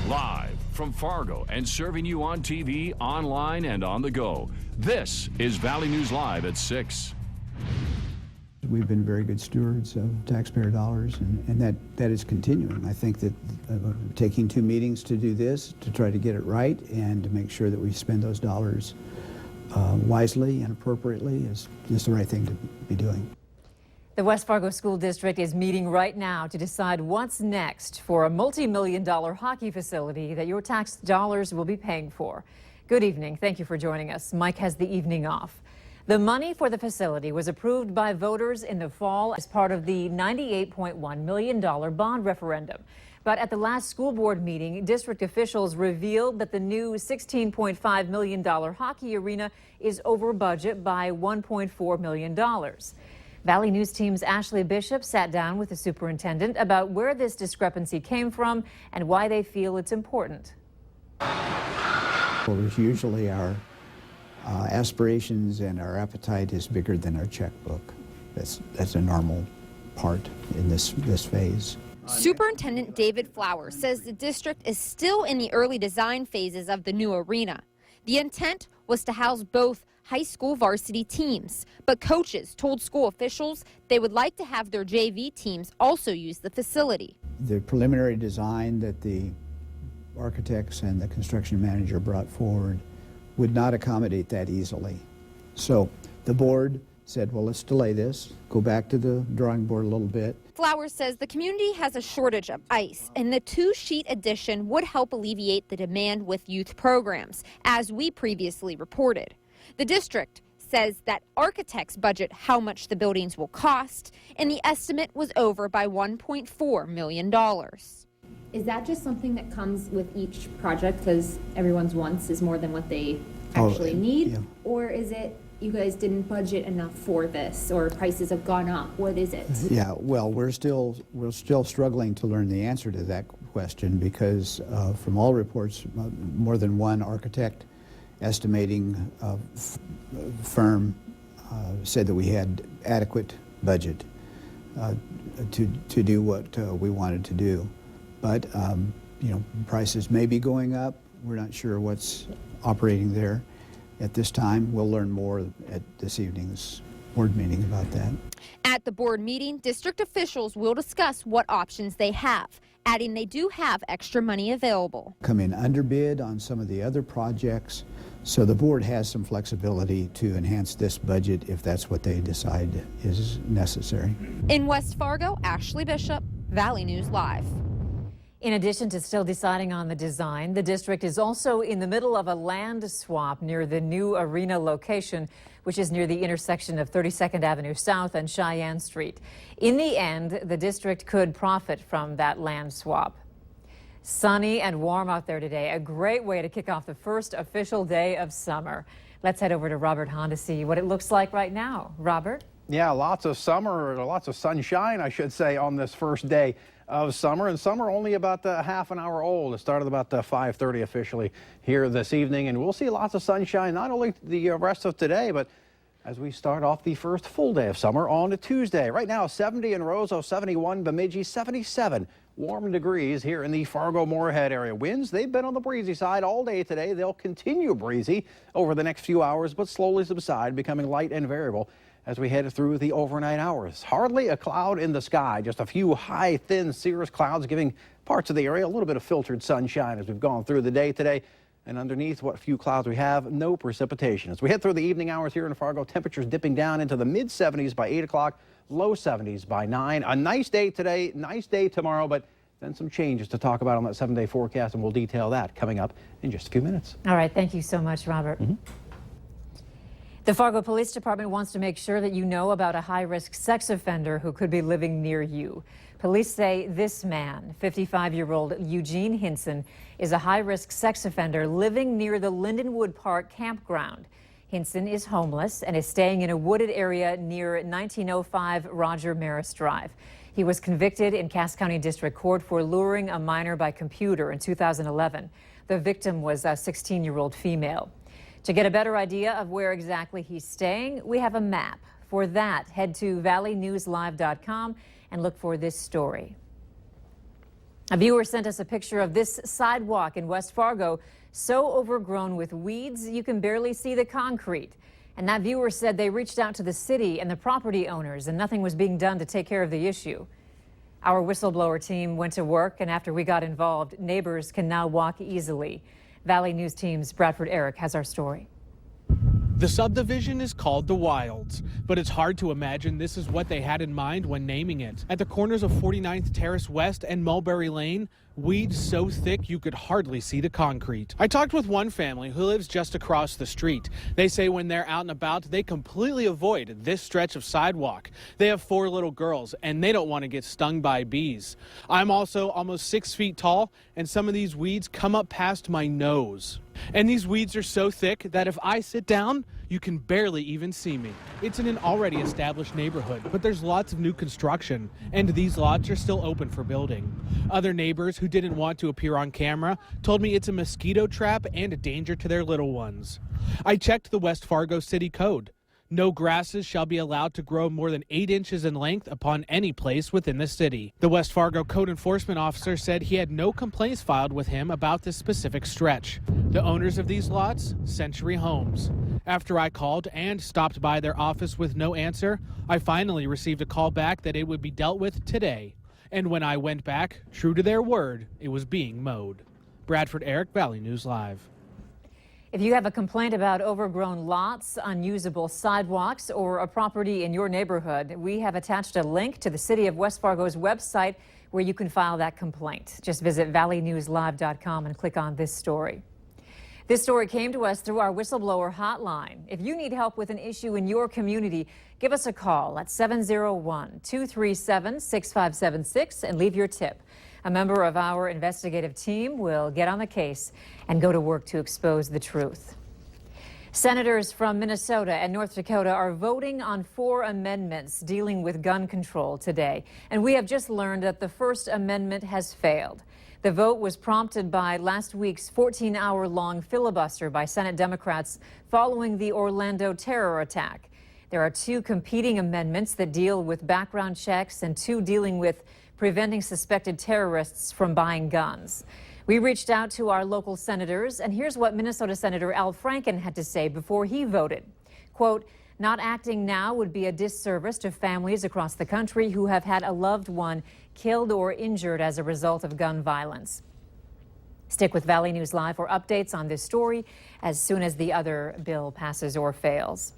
Live from Fargo and serving you on TV, online, and on the go. This is Valley News Live at 6. We've been very good stewards of taxpayer dollars, and that is continuing. I think that taking 2 meetings to do this, to try to get it right, and to make sure that we spend those dollars wisely and appropriately is just the right thing to be doing. The West Fargo School District is meeting right now to decide what's next for a multi-million-dollar hockey facility that your tax dollars will be paying for. Good evening. Thank you for joining us. Mike has the evening off. The money for the facility was approved by voters in the fall as part of the $98.1 million bond referendum. But at the last school board meeting, district officials revealed that the new $16.5 million hockey arena is over budget by $1.4 million. Valley News Team's Ashley Bishop sat down with the superintendent about where this discrepancy came from and why they feel it's important. Well, usually our aspirations and our appetite is bigger than our checkbook. That's a normal part in this phase. Superintendent David Flowers says the district is still in the early design phases of the new arena. The intent was to house both high school varsity teams, but coaches told school officials they would like to have their JV teams also use the facility. The preliminary design that the architects and the construction manager brought forward would not accommodate that easily. So the board said, well, let's delay this, go back to the drawing board a little bit. Flowers says the community has a shortage of ice, and the 2-sheet addition would help alleviate the demand with youth programs, as we previously reported. The district says that architects budget how much the buildings will cost, and the estimate was over by $1.4 million. Is that just something that comes with each project because everyone's wants is more than what they actually need? Yeah. Or is it you guys didn't budget enough for this, or prices have gone up? What is it? Yeah, well, we're still struggling to learn the answer to that question because from all reports, more than one architect estimating firm said that we had adequate budget to do what we wanted to do. But, you know, prices may be going up. We're not sure what's operating there at this time. We'll learn more at this evening's board meeting about that. At the board meeting, district officials will discuss what options they have, adding they do have extra money available. Come in under bid on some of the other projects, so the board has some flexibility to enhance this budget if that's what they decide is necessary. In West Fargo, Ashley Bishop, Valley News Live. In addition to still deciding on the design, the district is also in the middle of a land swap near the new arena location, which is near the intersection of 32nd Avenue South and Cheyenne Street. In the end, the district could profit from that land swap. Sunny and warm out there today, a great way to kick off the first official day of summer. Let's head over to Robert Hahn to see what it looks like right now. Robert? Yeah, lots of summer, lots of sunshine, I should say, on this first day of summer. And summer only about half an hour old. It started about 5:30 officially here this evening. And we'll see lots of sunshine, not only the rest of today, but as we start off the first full day of summer on a Tuesday. Right now, 70 in Roseau, 71 Bemidji, 77 warm degrees here in the Fargo-Moorhead area. Winds, they've been on the breezy side all day today. They'll continue breezy over the next few hours, but slowly subside, becoming light and variable as we head through the overnight hours. Hardly a cloud in the sky, just a few high, thin cirrus clouds giving parts of the area a little bit of filtered sunshine as we've gone through the day today. And underneath what few clouds we have, no precipitation. As we head through the evening hours here in Fargo, temperatures dipping down into the mid-70s by 8 o'clock, low 70s by 9. A nice day today, nice day tomorrow, but then some changes to talk about on that 7-day forecast, and we'll detail that coming up in just a few minutes. All right, thank you so much, Robert. The Fargo Police Department wants to make sure that you know about a high-risk sex offender who could be living near you. Police say this man, 55-year-old Eugene Hinson, is a high-risk sex offender living near the Lindenwood Park campground. Hinson is homeless and is staying in a wooded area near 1905 Roger Maris Drive. He was convicted in Cass County District Court for luring a minor by computer in 2011. The victim was a 16-year-old female. To get a better idea of where exactly he's staying, we have a map. For that, head to valleynewslive.com and look for this story. A viewer sent us a picture of this sidewalk in West Fargo, so overgrown with weeds you can barely see the concrete. And that viewer said they reached out to the city and the property owners and nothing was being done to take care of the issue. Our whistleblower team went to work, and after we got involved, neighbors can now walk easily. Valley News Team's Bradford Eric has our story. The subdivision is called the Wilds, but it's hard to imagine this is what they had in mind when naming it. At the corners of 49th Terrace West and Mulberry Lane, weeds so thick you could hardly see the concrete. I talked with one family who lives just across the street. They say when they're out and about, they completely avoid this stretch of sidewalk. They have 4 little girls, and they don't want to get stung by bees. I'm also almost 6 feet tall, and some of these weeds come up past my nose. And these weeds are so thick that if I sit down, you can barely even see me. It's in an already established neighborhood, but there's lots of new construction, and these lots are still open for building. Other neighbors who didn't want to appear on camera told me it's a mosquito trap and a danger to their little ones. I checked the West Fargo City Code. No grasses shall be allowed to grow more than 8 inches in length upon any place within the city. The West Fargo code enforcement officer said he had no complaints filed with him about this specific stretch. The owners of these lots, Century Homes. After I called and stopped by their office with no answer, I finally received a call back that it would be dealt with today. And when I went back, true to their word, it was being mowed. Bradford Eric, Valley News Live. If you have a complaint about overgrown lots, unusable sidewalks, or a property in your neighborhood, we have attached a link to the City of West Fargo's website where you can file that complaint. Just visit valleynewslive.com and click on this story. This story came to us through our whistleblower hotline. If you need help with an issue in your community, give us a call at 701-237-6576 and leave your tip. A member of our investigative team will get on the case and go to work to expose the truth. Senators from Minnesota and North Dakota are voting on 4 amendments dealing with gun control today. And we have just learned that the first amendment has failed. The vote was prompted by last week's 14-hour-long filibuster by Senate Democrats following the Orlando terror attack. There are 2 competing amendments that deal with background checks and 2 dealing with preventing suspected terrorists from buying guns. We reached out to our local senators, and here's what Minnesota Senator Al Franken had to say before he voted. Quote, "Not acting now would be a disservice to families across the country who have had a loved one killed or injured as a result of gun violence." Stick with Valley News Live for updates on this story as soon as the other bill passes or fails.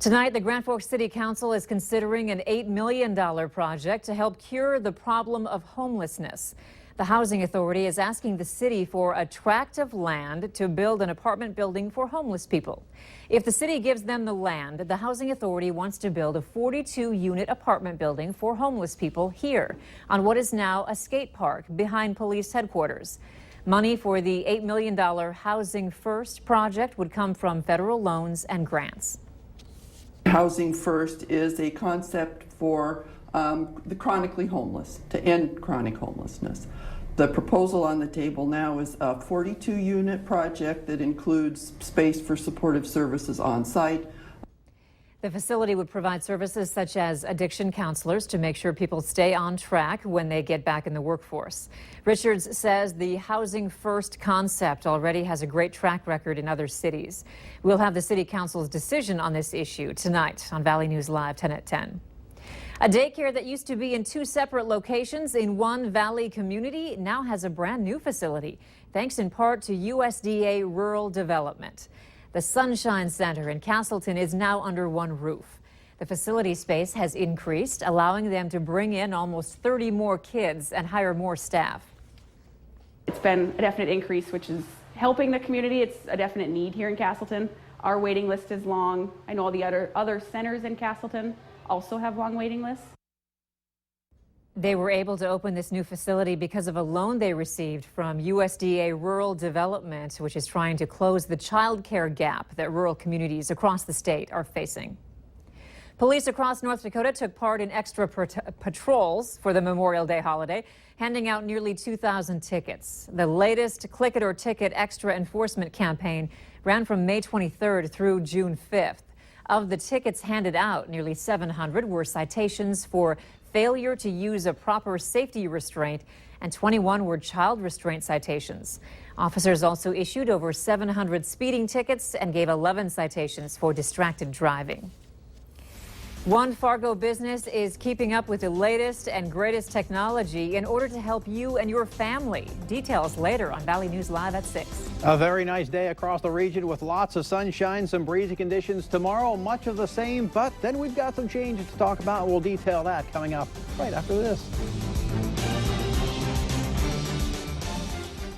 Tonight, the Grand Forks City Council is considering an $8 million project to help cure the problem of homelessness. The Housing Authority is asking the city for a tract of land to build an apartment building for homeless people. If the city gives them the land, the Housing Authority wants to build a 42-unit apartment building for homeless people here on what is now a skate park behind police headquarters. Money for the $8 million Housing First project would come from federal loans and grants. Housing First is a concept for the chronically homeless, to end chronic homelessness. The proposal on the table now is a 42-unit project that includes space for supportive services on site. The facility would provide services such as addiction counselors to make sure people stay on track when they get back in the workforce. Richards says the Housing First concept already has a great track record in other cities. We'll have the City Council's decision on this issue tonight on Valley News Live 10 at 10. A daycare that used to be in 2 separate locations in one Valley community now has a brand new facility, thanks in part to USDA rural development. The Sunshine Center in Castleton is now under one roof. The facility space has increased, allowing them to bring in almost 30 more kids and hire more staff. It's been a definite increase, which is helping the community. It's a definite need here in Castleton. Our waiting list is long. I know all the other centers in Castleton also have long waiting lists. They were able to open this new facility because of a loan they received from USDA Rural Development, which is trying to close the child care gap that rural communities across the state are facing. Police across North Dakota took part in extra patrols for the Memorial Day holiday, handing out nearly 2,000 tickets. The latest Click It or Ticket extra enforcement campaign ran from May 23rd through June 5th. Of the tickets handed out, nearly 700 were citations for failure to use a proper safety restraint, and 21 were child restraint citations. Officers also issued over 700 speeding tickets and gave 11 citations for distracted driving. One Fargo business is keeping up with the latest and greatest technology in order to help you and your family. Details later on Valley News Live at 6. A very nice day across the region with lots of sunshine, some breezy conditions tomorrow, much of the same, but then we've got some changes to talk about. We'll detail that coming up right after this.